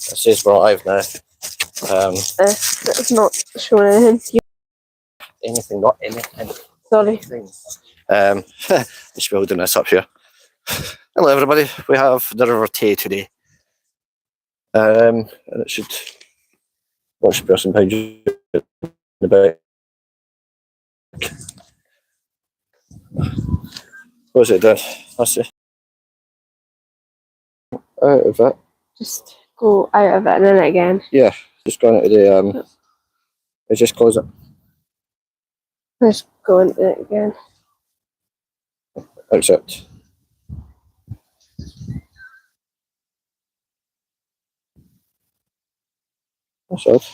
It says we're live now. It's not showing anything. Anything, not anything. Sorry. Just building this up here. Hello everybody, we have the River Tay today. And it should watch the person behind you in the back. What's it doing? Let's see. Out of it. Just go out of it and then again. Yeah, just going into the let's just close it. Let's go into it again. Accept. That's odd.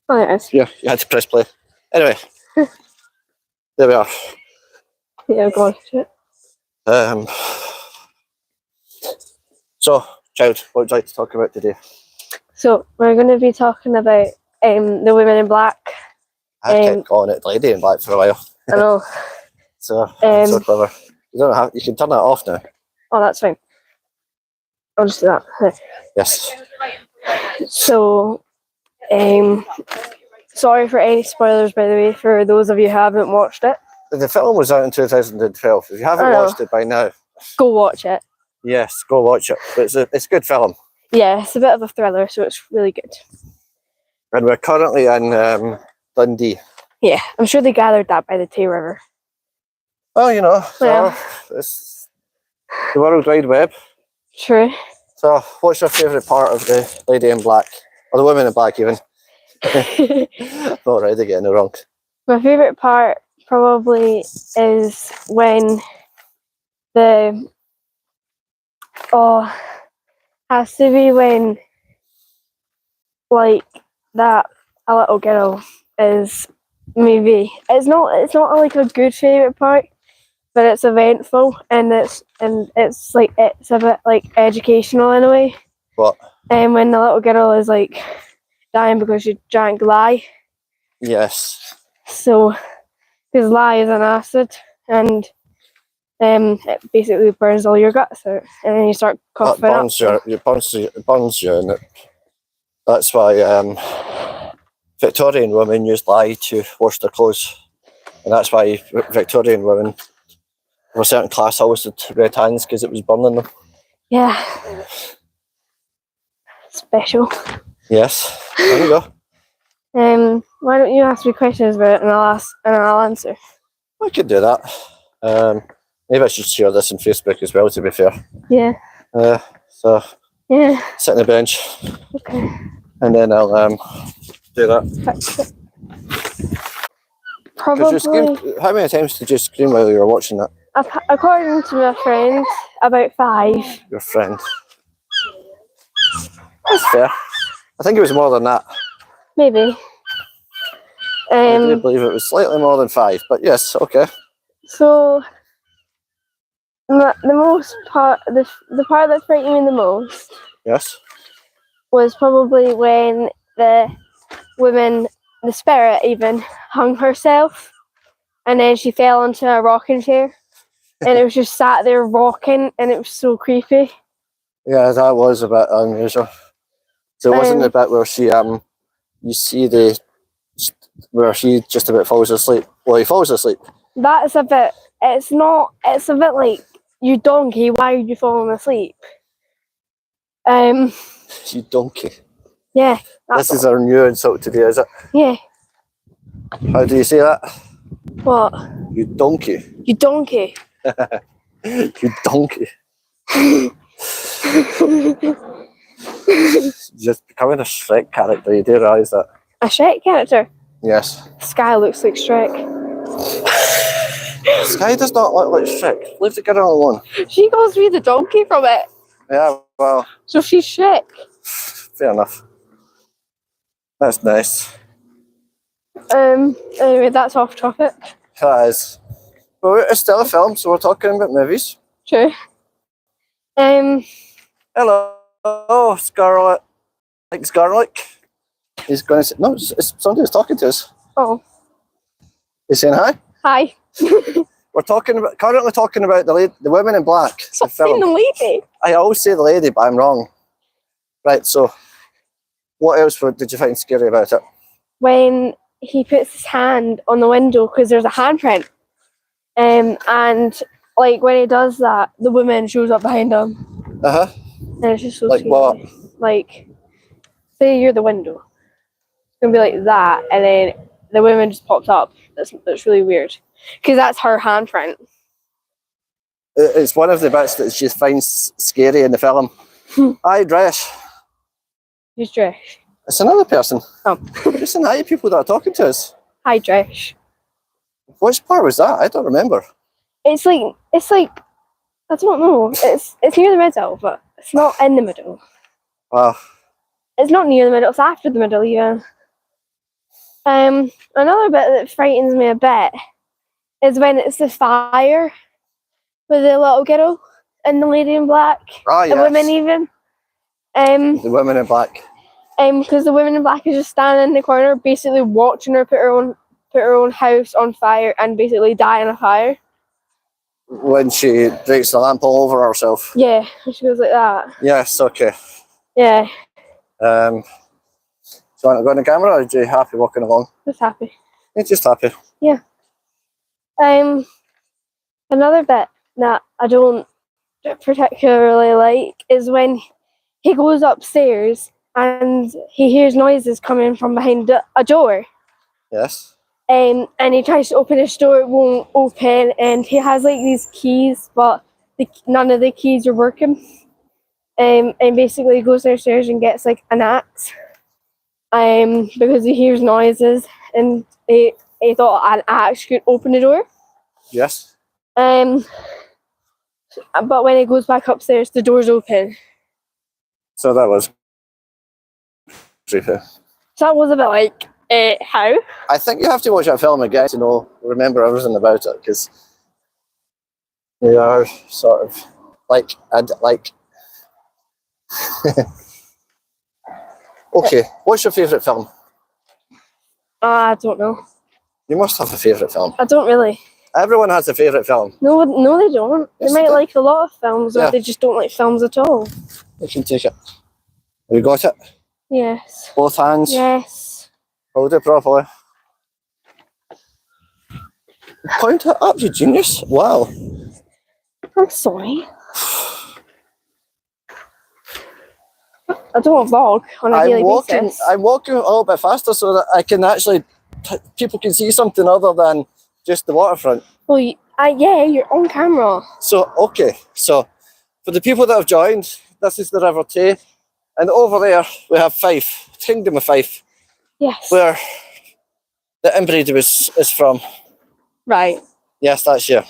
Oh, it is. Yeah, you had to press play. Anyway, there we are. Yeah, go on. Shit. So, child, what would you like to talk about today? So we're going to be talking about the women in black. I kept calling it Lady in Black for a while. I know. So clever. You don't have. You can turn that off now. Oh, that's fine. I'll just do that. Yes. So, sorry for any spoilers, by the way, for those of you who haven't watched it. The film was out in 2012. If you haven't watched it by now, go watch it. Yes, go watch it. It's a good film. Yeah, it's a bit of a thriller, so it's really good. And we're currently in Dundee. Yeah, I'm sure they gathered that by the Tay River. Oh, you know, Yeah. it's the World Wide Web. True. So, what's your favourite part of the Lady in Black? Or the Women in Black, even? Already getting it wrong. My favourite part probably is when has to be when, like, that a little girl is maybe it's not like a good favourite part, but it's eventful and it's like it's a bit like educational in a way. What? And when the little girl is like dying because she drank lye. Yes. So, because lye is an acid and it basically burns all your guts out, and then you start coughing It burns you, and that's why Victorian women used lye to wash their clothes, and that's why Victorian women of a certain class always had red hands because it was burning them. Yeah. Special. Yes. There you go. Why don't you ask me questions about it and I'll answer. I could do that. Maybe I should share this on Facebook as well, to be fair. Yeah. So yeah. Sit on the bench. Okay. And then I'll do that. Probably. How many times did you scream while you were watching that? According to my friend, about 5. Your friend. That's fair. I think it was more than that. Maybe. I do believe it was slightly more than 5, but yes, okay. So the part that frightened me the most. Yes. Was probably when the woman, the spirit even, hung herself, and then she fell into a rocking chair, and it was just sat there rocking, and it was so creepy. Yeah, that was a bit unusual. So it wasn't the bit where she you see where she just about falls asleep. Well, he falls asleep. That's a bit. It's a bit like, you donkey, why are you falling asleep? You donkey. Yeah. This is our new insult today, is it? Yeah. How do you say that? What? You donkey. You donkey. You donkey. Just becoming a Shrek character, you do realise that? A Shrek character? Yes. Sky looks like Shrek. Sky does not look like Shrek. Leave the girl alone. She goes with the donkey from it. Yeah, well. So she's Shrek. Fair enough. That's nice. Anyway, that's off topic. That is. Well, it's still a film, so we're talking about movies. True. Hello, Scarlet. Like Scarlet. He's going to say, no, it's somebody who's talking to us. Oh. He's saying hi? Hi. We're currently talking about the women in black. Stop saying the lady. I always say the lady, but I'm wrong. Right, so what else did you find scary about it? When he puts his hand on the window because there's a handprint, and like when he does that, the woman shows up behind him, Uh huh. and it's just so Like scary. what? Like, say you're the window, it's gonna be like that, and then the woman just pops up. That's really weird because that's her handprint. It's one of the bits that she finds scary in the film. Hi, Dresh. Who's Dresh? It's another person. Oh, Just an eye people that are talking to us. hi Dresh. Which part was that? I don't remember. It's like I don't know. It's near the middle, but it's not in the middle. Wow. It's not near the middle. It's after the middle, even. Another bit that frightens me a bit is when it's the fire with the little girl and the lady in black, Ah, the yes. women even. The women in black. Because the woman in black is just standing in the corner, basically watching her put her own house on fire and basically die in a fire. When she breaks the lamp all over herself. Yeah, she goes like that. Yes, okay. Yeah, Do you want to go on the camera, or are you happy walking along? just happy. You're just happy. Yeah. Another bit that I don't particularly like is when he goes upstairs and he hears noises coming from behind a door. Yes. And he tries to open his door, it won't open, and he has like these keys, but none of the keys are working. And basically he goes downstairs and gets like an axe. Because he hears noises and he thought an axe could open the door. Yes. But when he goes back upstairs, the door's open. So that was creepy. So that was a bit like, how? I think you have to watch that film again to remember everything about it, because they are sort of like. Okay, what's your favourite film? I don't know. You must have a favourite film. I don't really. Everyone has a favourite film. No, they don't. Yes, They might they do. like a lot of films, or Yeah. they just don't like films at all. You can take it. Have you got it? Yes. Both hands. Yes. Hold it properly. Point it up, you genius. Wow. I'm sorry. I don't vlog on a daily basis. I'm walking a little bit faster so that I can actually, people can see something other than just the waterfront. Well, yeah, you're on camera. So, okay. So, for the people that have joined, this is the River Tay. And over there, we have Fife, Kingdom of Fife, Yes. where the inbreed is from. Right. Yes, that's you.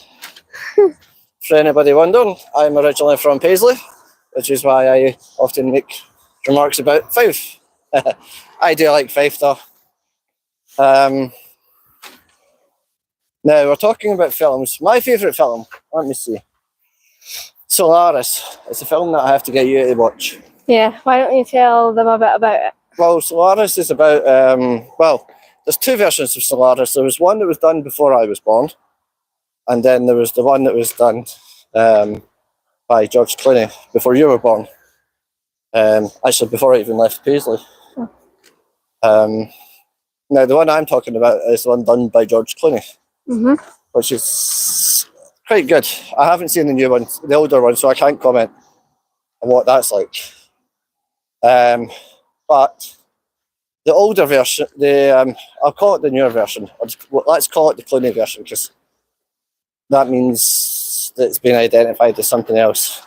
For anybody wondering, I'm originally from Paisley, which is why I often make remarks about Fife. I do like Fife though. Now we're talking about films. My favourite film, let me see. Solaris. It's a film that I have to get you to watch. Yeah. Why don't you tell them a bit about it? Well, Solaris is about, there's two versions of Solaris. There was one that was done before I was born, and then there was the one that was done by George Clooney before you were born. Actually, before I even left Paisley. Now, the one I'm talking about is the one done by George Clooney, which is quite good. I haven't seen the new one, the older one, so I can't comment on what that's like. But the older version, I'll call it the newer version. Let's call it the Clooney version, because that means that it's been identified as something else.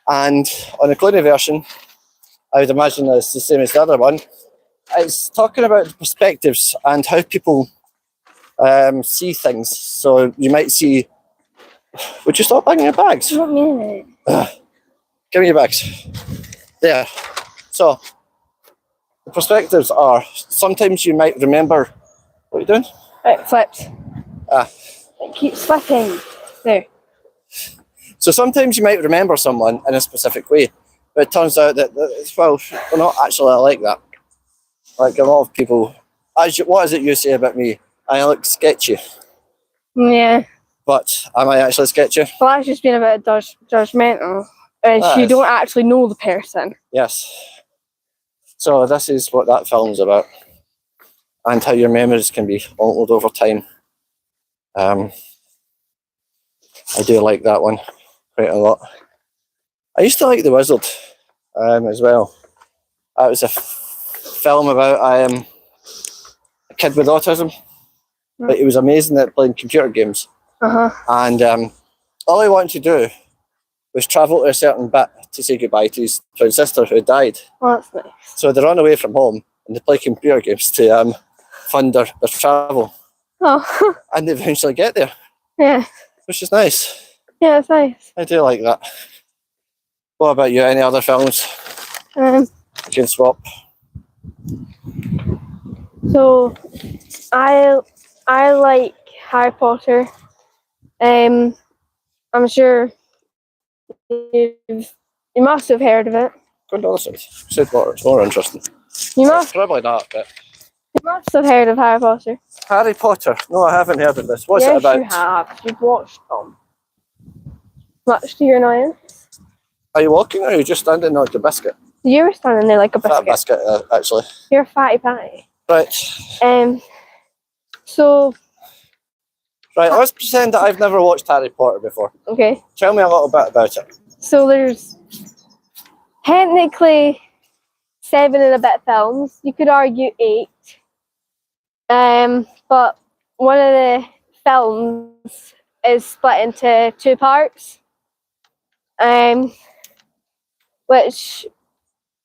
And on the Clooney version, I would imagine it's the same as the other one. It's talking about the perspectives and how people see things. So you might see. Would you stop banging your bags? What minute? Give me your bags. There. So the perspectives are, sometimes you might remember. What are you doing? Right, flipped. Ah. It keeps flipping. There. So sometimes you might remember someone in a specific way, but it turns out that well, we're not actually like that. Like a lot of people, what is it you say about me? I look sketchy. Yeah. But am I actually sketchy? Well, that's just been a bit judgmental. and That you is- don't actually know the person. Yes. So this is what that film's about, and how your memories can be altered over time. I do like that one quite a lot. I used to like The Wizard as well. That was a film about a kid with autism, but he was amazing at playing computer games. And all he wanted to do was travel to a certain bit to say goodbye to his twin sister who had died. Oh, that's nice. So they run away from home and they play computer games to fund their travel. Oh, And they eventually get there, yeah. which is nice. Yeah, it's nice. I do like that. What about you? Any other films Um, you can swap? so I like Harry Potter. I'm sure you must have heard of it. Good to listen. Said more. It's more interesting. You must Probably not, but have heard of Harry Potter. Harry Potter. No, I haven't heard of this. What's yes, it about? you have. You've watched them. Much to your annoyance. Are you walking or are you just standing like a biscuit? You were standing there like a Fat biscuit. biscuit, actually. You're a fatty patty. Right. So Right, let's pretend that I've never watched Harry Potter before. okay. Tell me a little bit about it. So there's technically 7 and a bit films. You could argue 8. But one of the films is split into 2 parts. Which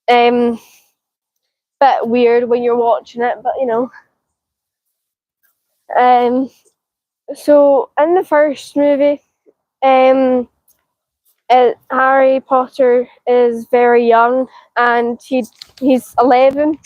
bit weird when you're watching it, but you know. So in the first movie, Harry Potter is very young and he's 11.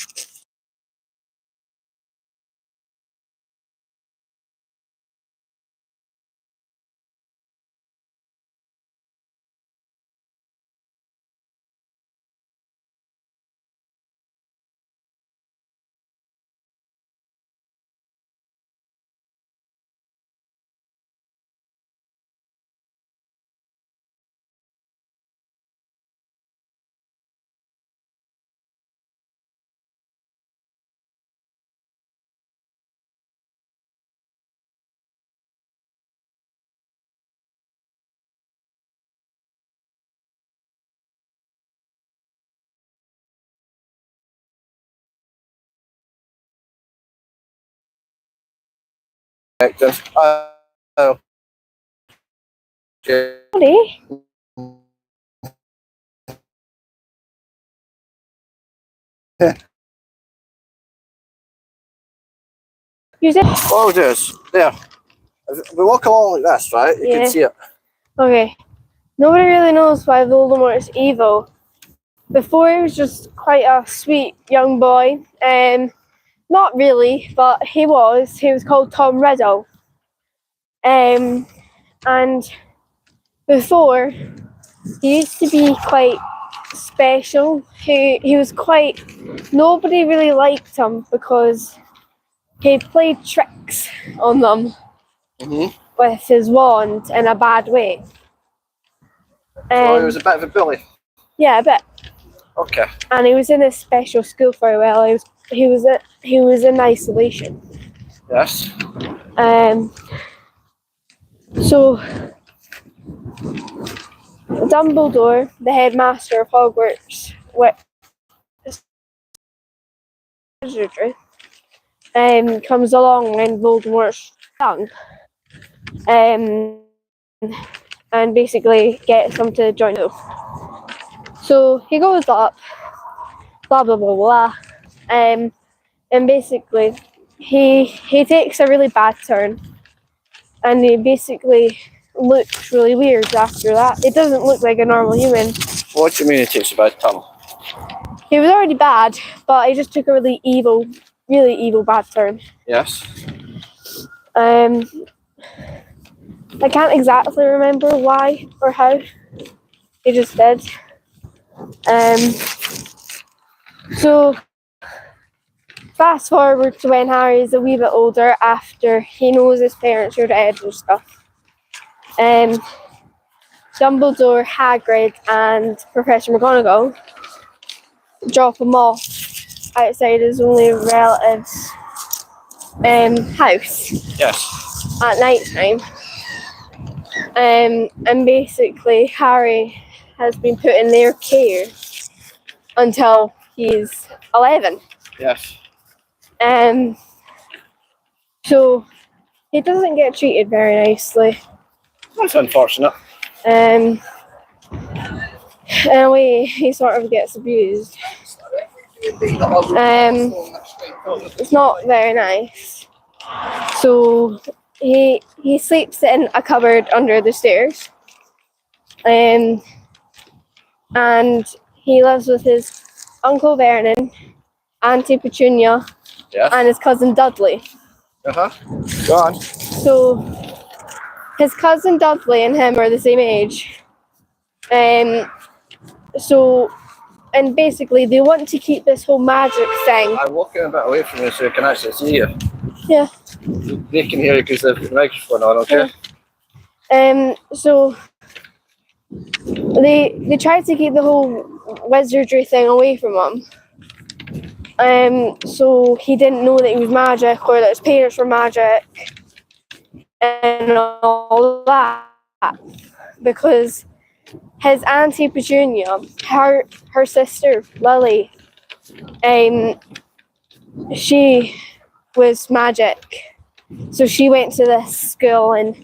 Okay. Sorry. You said What I'll do is, there. If we walk along like this, right? You Yeah. can see it. okay. Nobody really knows why Voldemort is evil. Before he was just quite a sweet young boy. Not really, but he was. He was called Tom Riddle. And before, he used to be quite special. He was quite. Nobody really liked him because he played tricks on them with his wand in a bad way. So he was a bit of a bully. Yeah, a bit. Okay. And he was in a special school for a while. He was in isolation. Yes. So Dumbledore, the headmaster of Hogwarts, comes along when Voldemort's young, and basically gets him to join the. So he goes up, blah blah blah blah, and basically he takes a really bad turn, and he basically looks really weird after that. It doesn't look like a normal human. What do you mean it takes a bad turn? He was already bad, but he just took a really evil bad turn. Yes. I can't exactly remember why or how. He just did. So fast forward to when Harry's a wee bit older, after he knows his parents are dead and stuff. Dumbledore, Hagrid, and Professor McGonagall drop him off outside his only relative's house Yes. at night time. And basically, Harry has been put in their care until he's 11. Yes. So he doesn't get treated very nicely. That's unfortunate. In a way, he sort of gets abused. It's not very nice. So he sleeps in a cupboard under the stairs. And he lives with his Uncle Vernon, Auntie Petunia, Yes. and his cousin Dudley. Uh-huh. Go on. So his cousin Dudley and him are the same age. And basically they want to keep this whole magic thing. I'm walking a bit away from you so I can actually see you. Yeah. They can hear you because the microphone on, okay? So they tried to keep the whole wizardry thing away from him. So he didn't know that he was magic or that his parents were magic and all that, because his Auntie Petunia, her sister Lily, she was magic. So she went to this school and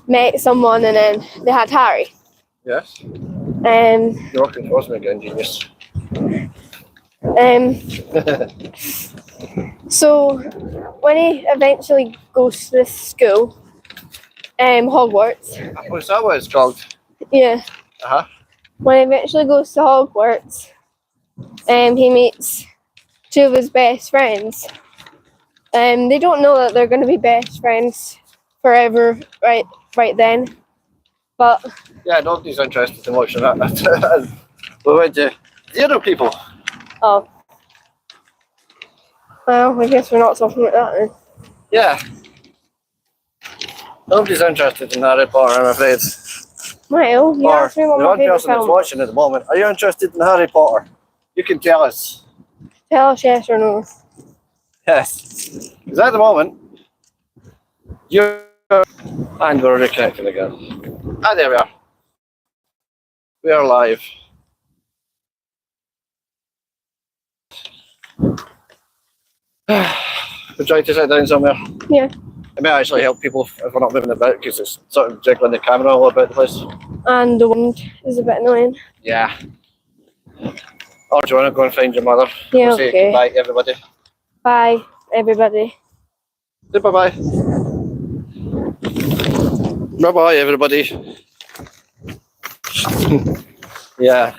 met someone, and then they had Harry. Yes. You're working towards me again, genius. So when he eventually goes to this school, Hogwarts. What's that what it's called? Yeah. Uh-huh. When he eventually goes to Hogwarts, he meets two of his best friends. They don't know that they're going to be best friends forever right then. But yeah, nobody's interested in watching that. We went to the other people. Oh. Well, I guess we're not talking about that then. Yeah. Nobody's interested in Harry Potter, I'm afraid. Well, you asked me what the my one favourite person that's film. watching at the moment, are you interested in Harry Potter? You can tell us. Tell us yes or no. Yes. Because at the moment, you're... And we're reconnecting again. Ah, there we are. We are live. Would you like to sit down somewhere? Yeah. It may actually help people if we're not moving about because it's sort of jiggling the camera all about the place. And the wind is a bit annoying. Yeah. Or do you want to go and find your mother? Yeah, We'll say okay. goodbye to everybody. Bye, everybody. Say bye-bye. Bye-bye, everybody. Yeah.